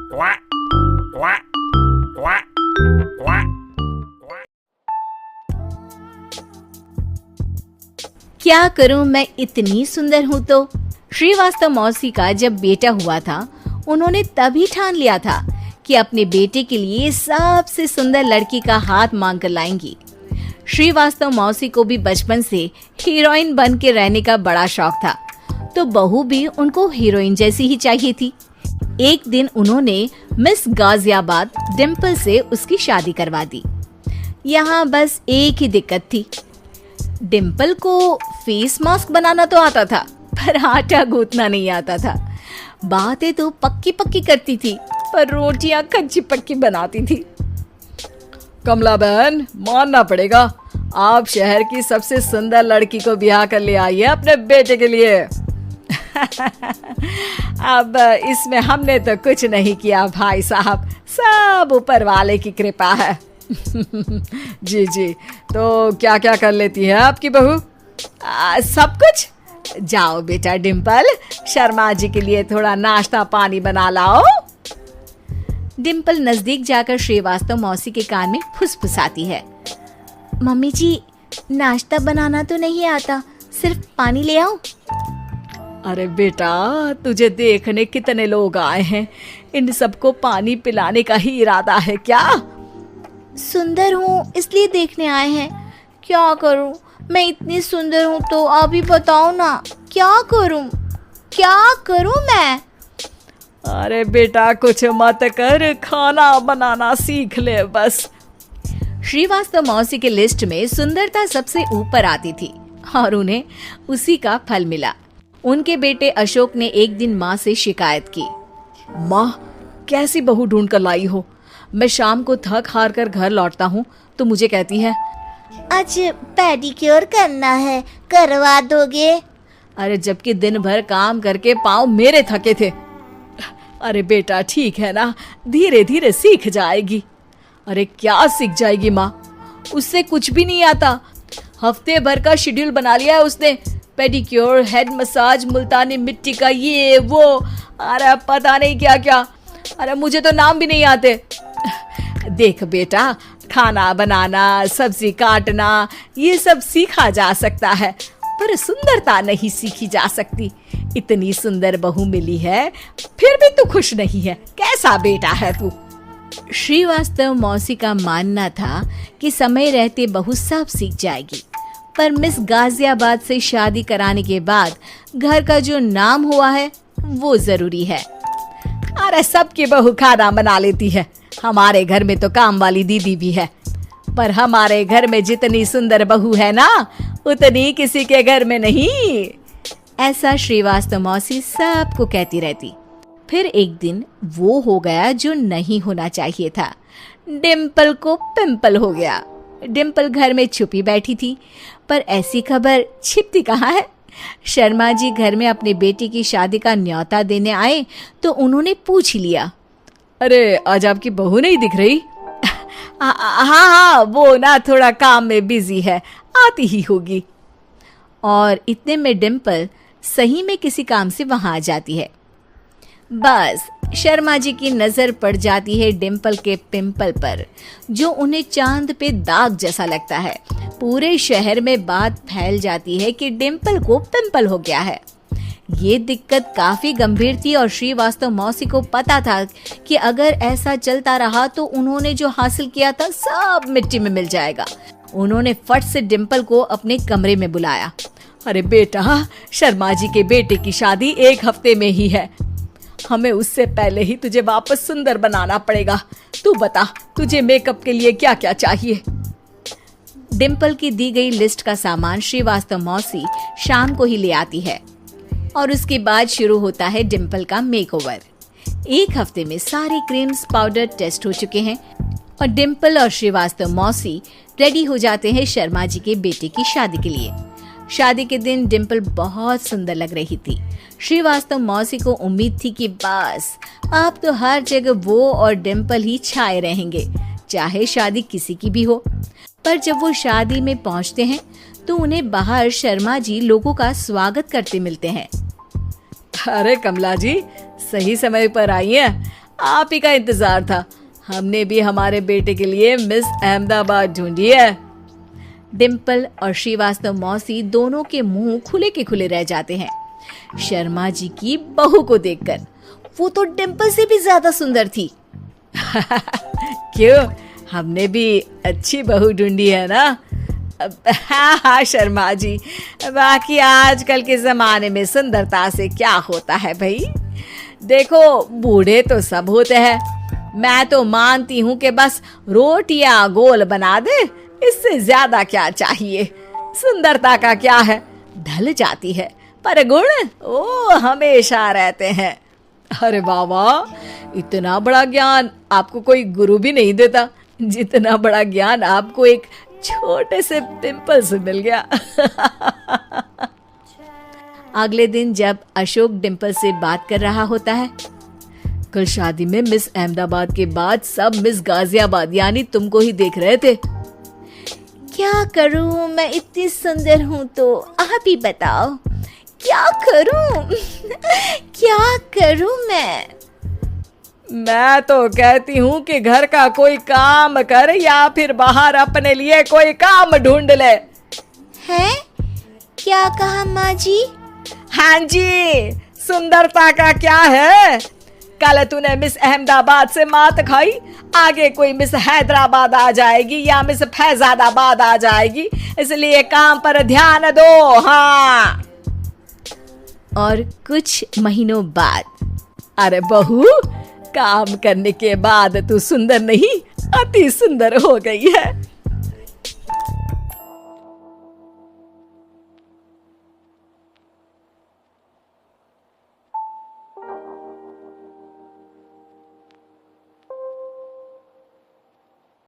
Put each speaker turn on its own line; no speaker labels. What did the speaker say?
क्या करूं, मैं इतनी सुंदर हूं तो। श्रीवास्तव मौसी का जब बेटा हुआ था, उन्होंने तभी ठान लिया था कि अपने बेटे के लिए सबसे सुंदर लड़की का हाथ मांग कर लाएंगी। श्रीवास्तव मौसी को भी बचपन से हीरोइन बन के रहने का बड़ा शौक था, तो बहू भी उनको हीरोइन जैसी ही चाहिए थी। एक दिन उन्होंने मिस गाजियाबाद डिम्पल से उसकी शादी करवा दी। यहाँ बस एक ही दिक्कत थी, डिम्पल को फेस मास्क बनाना तो आता था, पर आटा गूंथना नहीं आता था। बातें तो पक्की पक्की करती थी, पर रोटियां कच्ची पक्की बनाती थी।
कमला बहन, मानना पड़ेगा, आप शहर की सबसे सुंदर लड़की को ब्याह कर ले आई है अपने बेटे के लिए।
अब इसमें हमने तो कुछ नहीं किया भाई साहब, सब ऊपर वाले की कृपा है।
जी जी, तो क्या क्या कर लेती है आपकी बहू?
सब कुछ। जाओ बेटा डिम्पल, शर्मा जी के लिए थोड़ा नाश्ता पानी बना लाओ। डिम्पल नजदीक जाकर श्रीवास्तव मौसी के कान में फुसफुसाती है। मम्मी जी, नाश्ता बनाना तो नहीं आता, सिर्फ पानी ले आओ।
अरे बेटा, तुझे देखने कितने लोग आए हैं, इन सबको पानी पिलाने का ही इरादा है क्या?
सुंदर हूँ इसलिए देखने आए हैं। क्या करूँ, मैं इतनी सुंदर हूँ तो आप ही बताओ ना, क्या करूँ मैं?
अरे बेटा, कुछ मत कर, खाना बनाना सीख ले बस।
श्रीवास्तव मौसी के लिस्ट में सुंदरता सबसे ऊपर आती थी और उन्हें उसी का फल मिला। उनके बेटे अशोक ने एक दिन माँ से शिकायत की।
माँ, कैसी बहू ढूंढ कर लाई हो? मैं शाम को थक हार कर घर लौटता हूँ तो मुझे कहती है,
आज पेडिक्योर करना है, करवा दोगे?
अरे जबकि दिन भर काम करके पाँव मेरे थके थे। अरे बेटा, ठीक है ना, धीरे धीरे सीख जाएगी। अरे क्या सीख जाएगी माँ, उससे कुछ भी नहीं आता। हफ्ते भर का शेड्यूल बना लिया है उसने, पेडिक्योर, हेड मसाज, मुल्तानी मिट्टी का ये वो, अरे पता नहीं क्या क्या। अरे मुझे तो नाम भी नहीं आते। देख बेटा, खाना बनाना, सब्जी काटना, ये सब सीखा जा सकता है, पर सुंदरता नहीं सीखी जा सकती। इतनी सुंदर बहू मिली है, फिर भी तू खुश नहीं है, कैसा बेटा है तू?
श्रीवास्तव मौसी का मानना था कि समय रहते बहू सब सीख जाएगी, पर मिस गाजियाबाद से शादी कराने के बाद घर का जो नाम हुआ है वो जरूरी है।
अरे सबकी बहू खाना बना लेती है, हमारे घर में तो काम वाली दीदी भी है, पर हमारे घर में जितनी सुंदर बहू है ना, उतनी किसी के घर में नहीं।
ऐसा श्रीवास्तव मौसी सबको कहती रहती। फिर एक दिन वो हो गया जो नहीं होना चाहिए था, डिम्पल को पिंपल हो गया। डिम्पल घर में छुपी बैठी थी, पर ऐसी खबर छिपती कहाँ है। शर्मा जी घर में अपने बेटी की शादी का न्योता देने आए तो उन्होंने पूछ लिया,
अरे आज आपकी बहू नहीं दिख रही?
हाँ, वो ना थोड़ा काम में बिजी है, आती ही होगी। और इतने में डिम्पल सही में किसी काम से वहां आ जाती है। बस शर्मा जी की नजर पड़ जाती है डिम्पल के पिंपल पर, जो उन्हें चांद पे दाग जैसा लगता है। पूरे शहर में बात फैल जाती है कि डिम्पल को पिंपल हो गया है। ये दिक्कत काफी गंभीर थी और श्रीवास्तव मौसी को पता था कि अगर ऐसा चलता रहा तो उन्होंने जो हासिल किया था सब मिट्टी में मिल जाएगा। उन्होंने फट से डिम्पल को अपने कमरे में बुलाया।
अरे बेटा, शर्मा जी के बेटे की शादी 1 हफ्ते में ही है, हमें उससे पहले ही तुझे वापस सुंदर बनाना पड़ेगा। तू बता, तुझे मेकअप के लिए क्या क्या चाहिए?
डिम्पल की दी गई लिस्ट का सामान श्रीवास्तव मौसी शाम को ही ले आती है और उसके बाद शुरू होता है डिम्पल का मेकओवर। 1 हफ्ते में सारे क्रीम्स पाउडर टेस्ट हो चुके हैं और डिम्पल और श्रीवास्तव मौसी रेडी हो जाते हैं शर्मा जी के बेटे की शादी के लिए। शादी के दिन डिम्पल बहुत सुंदर लग रही थी। श्रीवास्तव मौसी को उम्मीद थी कि बस अब तो हर जगह वो और डिम्पल ही छाए रहेंगे, चाहे शादी किसी की भी हो। पर जब वो शादी में पहुंचते हैं तो उन्हें बाहर शर्मा जी लोगों का स्वागत करते मिलते हैं।
अरे कमला जी, सही समय पर आई हैं। आप ही का इंतजार था। हमने भी हमारे बेटे के लिए मिस अहमदाबाद ढूंढी है।
डिम्पल और श्रीवास्तव मौसी दोनों के मुंह खुले के खुले रह जाते हैं शर्मा जी की बहू को देखकर। वो तो डिम्पल से भी ज्यादा सुंदर थी।
क्यों, हमने भी अच्छी बहू ढूंढी है ना? हाँ शर्मा जी, बाकी आजकल के जमाने में सुंदरता से क्या होता है भाई। देखो, बूढ़े तो सब होते हैं। मैं तो मानती हूँ कि बस रोटियां गोल बना दे, इससे ज्यादा क्या चाहिए। सुंदरता का क्या है, ढल जाती है, पर गुण ओ हमेशा रहते हैं। अरे बाबा, इतना बड़ा ज्ञान आपको कोई गुरु भी नहीं देता जितना बड़ा ज्ञान आपको एक छोटे से पिंपल से मिल गया।
अगले दिन जब अशोक डिम्पल से बात कर रहा होता है,
कल शादी में मिस अहमदाबाद के बाद सब मिस गाजियाबाद यानी तुमको ही देख रहे थे।
क्या करूं, मैं इतनी सुंदर हूं तो आप ही बताओ क्या करूं। क्या करूं
मैं तो कहती हूँ कि घर का कोई काम कर या फिर बाहर अपने लिए कोई काम ढूंढ ले।
है? क्या कहा माँ जी?
हाँ जी, सुंदरता का क्या है। कल तूने मिस अहमदाबाद से मात खाई, आगे कोई मिस हैदराबाद आ जाएगी या मिस फैजादाबाद आ जाएगी, इसलिए काम पर ध्यान दो। हाँ।
और कुछ महीनों बाद,
अरे बहू, काम करने के बाद तू सुंदर नहीं, अति सुंदर हो गई है।